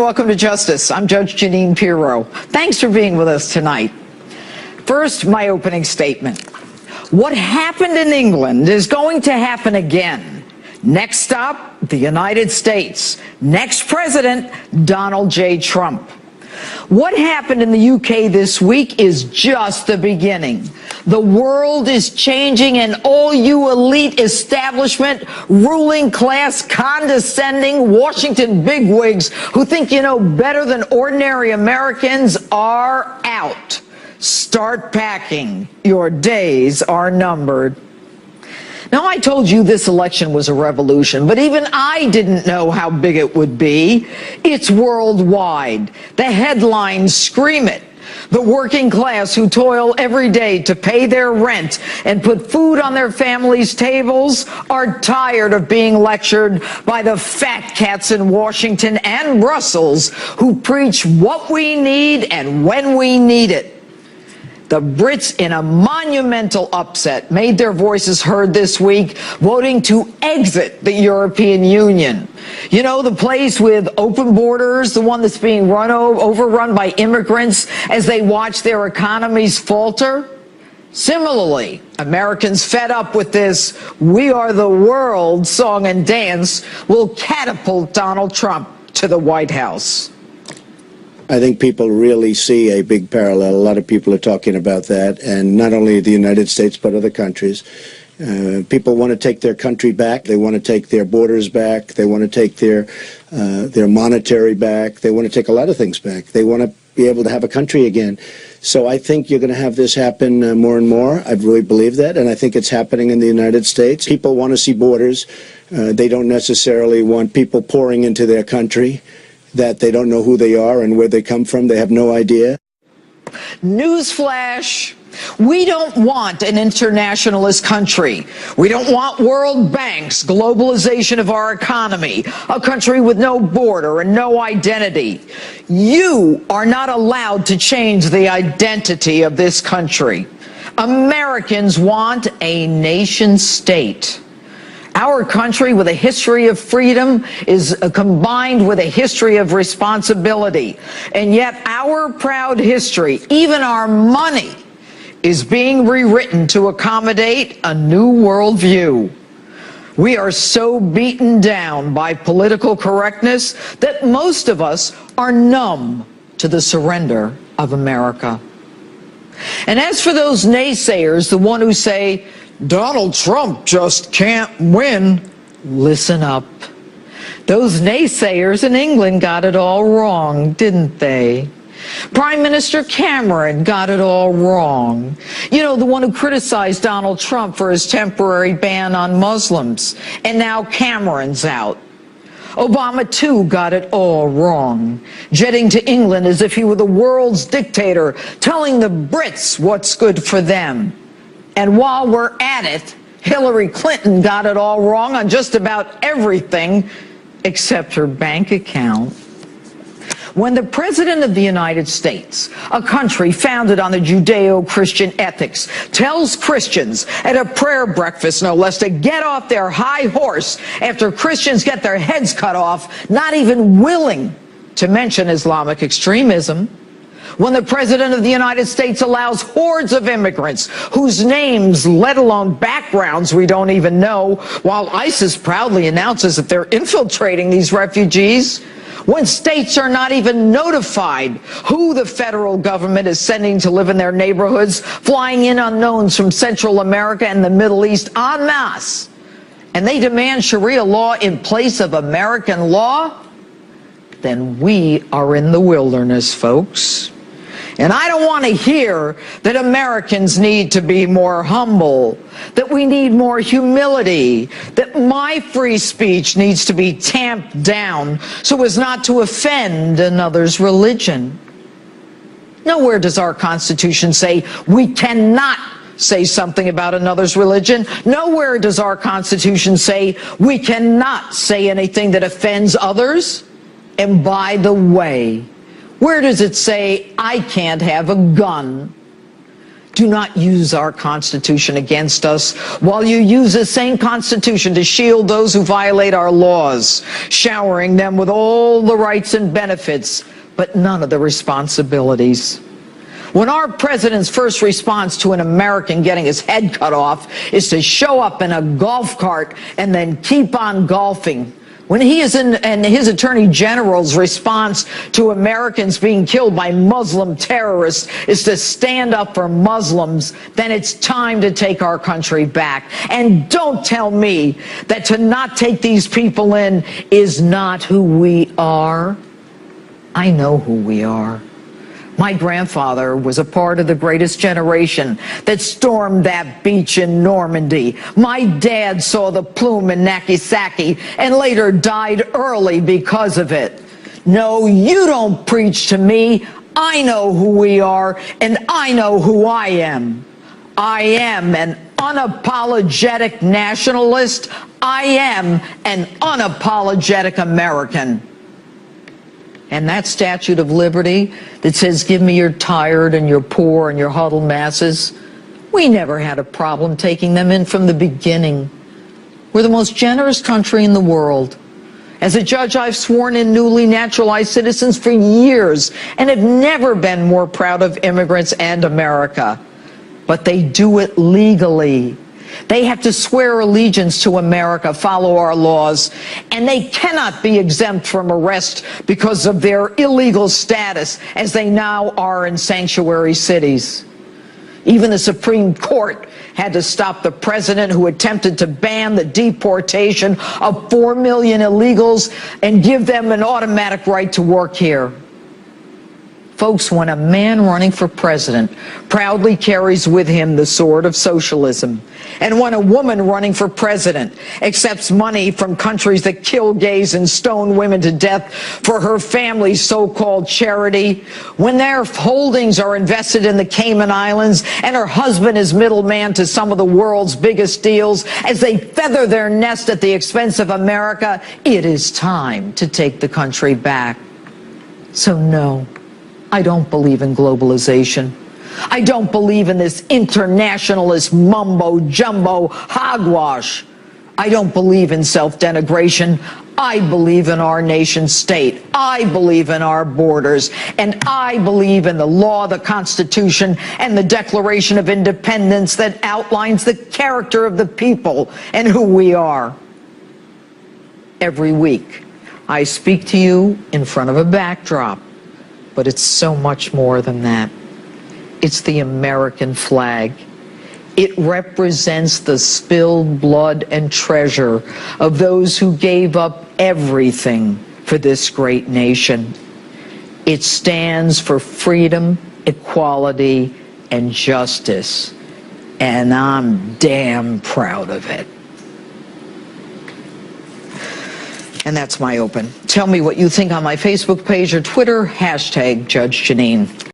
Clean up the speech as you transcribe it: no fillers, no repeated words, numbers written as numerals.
welcome to Justice. I'm Judge Jeanine Pirro. Thanks for being with us tonight. First, my opening statement. What happened in England is going to happen again. Next stop, the United States. Next president, Donald J. Trump. What happened in the UK this week is just the beginning. The world is changing, and all you elite establishment, ruling class, condescending Washington bigwigs who think you know better than ordinary Americans are out. Start packing. Your days are numbered. Now, I told you this election was a revolution, but even I didn't know how big it would be. It's worldwide. The headlines scream it. The working class who toil every day to pay their rent and put food on their families' tables are tired of being lectured by the fat cats in Washington and Brussels who preach what we need and when we need it. The Brits, in a monumental upset, made their voices heard this week, voting to exit the European Union. You know, the place with open borders, the one that's being overrun by immigrants as they watch their economies falter? Similarly, Americans fed up with this "We Are the World" song and dance will catapult Donald Trump to the White House. I think people really see a big parallel. A lot of people are talking about that, and not only the United States, but other countries. People want to take their country back. They want to take their borders back. They want to take their monetary back. They want to take a lot of things back. They want to be able to have a country again. So I think you're going to have this happen more and more. I really believe that, and I think it's happening in the United States. People want to see borders. They don't necessarily want people pouring into their country that they don't know who they are and where they come from. They have no idea. Newsflash. We don't want an internationalist country. We don't want world banks, globalization of our economy, a country with no border and no identity. You are not allowed to change the identity of this country. Americans want a nation state. Our country, with a history of freedom, is combined with a history of responsibility. And yet our proud history, even our money, is being rewritten to accommodate a new worldview. We are so beaten down by political correctness that most of us are numb to the surrender of America. And as for those naysayers, the one who say, Donald Trump just can't win, listen up. Those naysayers in England got it all wrong, didn't they? Prime Minister Cameron got it all wrong. You know, the one who criticized Donald Trump for his temporary ban on Muslims. And now Cameron's out. Obama, too, got it all wrong, jetting to England as if he were the world's dictator, telling the Brits what's good for them. And while we're at it, Hillary Clinton got it all wrong on just about everything except her bank account. When the President of the United States, a country founded on the Judeo-Christian ethics, tells Christians at a prayer breakfast, no less, to get off their high horse after Christians get their heads cut off, not even willing to mention Islamic extremism, when the President of the United States allows hordes of immigrants whose names, let alone backgrounds, we don't even know, while ISIS proudly announces that they're infiltrating these refugees, when states are not even notified who the federal government is sending to live in their neighborhoods, flying in unknowns from Central America and the Middle East en masse, and they demand Sharia law in place of American law, then we are in the wilderness, folks. And I don't want to hear that Americans need to be more humble, that we need more humility, that my free speech needs to be tamped down so as not to offend another's religion. Nowhere does our Constitution say we cannot say something about another's religion. Nowhere does our Constitution say we cannot say anything that offends others. And by the way, where does it say I can't have a gun? Do not use our Constitution against us while you use the same Constitution to shield those who violate our laws, showering them with all the rights and benefits, but none of the responsibilities. When our president's first response to an American getting his head cut off is to show up in a golf cart and then keep on golfing, when he is and his attorney general's response to Americans being killed by Muslim terrorists is to stand up for Muslims, then it's time to take our country back. And don't tell me that to not take these people in is not who we are. I know who we are. My grandfather was a part of the greatest generation that stormed that beach in Normandy. My dad saw the plume in Nagasaki and later died early because of it. No, you don't preach to me. I know who we are, and I know who I am. I am an unapologetic nationalist. I am an unapologetic American. And that statute of liberty that says, give me your tired and your poor and your huddled masses, we never had a problem taking them in from the beginning. We're the most generous country in the world. As a judge, I've sworn in newly naturalized citizens for years and have never been more proud of immigrants and America. But they do it legally. They have to swear allegiance to America, follow our laws, and they cannot be exempt from arrest because of their illegal status, as they now are in sanctuary cities. Even the Supreme Court had to stop the president who attempted to ban the deportation of 4 million illegals and give them an automatic right to work here. Folks, when a man running for president proudly carries with him the sword of socialism, and when a woman running for president accepts money from countries that kill gays and stone women to death for her family's so-called charity, when their holdings are invested in the Cayman Islands and her husband is middleman to some of the world's biggest deals as they feather their nest at the expense of America, it is time to take the country back. So no, I don't believe in globalization. I don't believe in this internationalist mumbo-jumbo hogwash. I don't believe in self-denigration. I believe in our nation state. I believe in our borders. And I believe in the law, the Constitution, and the Declaration of Independence that outlines the character of the people and who we are. Every week, I speak to you in front of a backdrop. But it's so much more than that. It's the American flag. It represents the spilled blood and treasure of those who gave up everything for this great nation. It stands for freedom, equality, and justice. And I'm damn proud of it. And that's my open. Tell me what you think on my Facebook page or Twitter, #Judge Jeanine.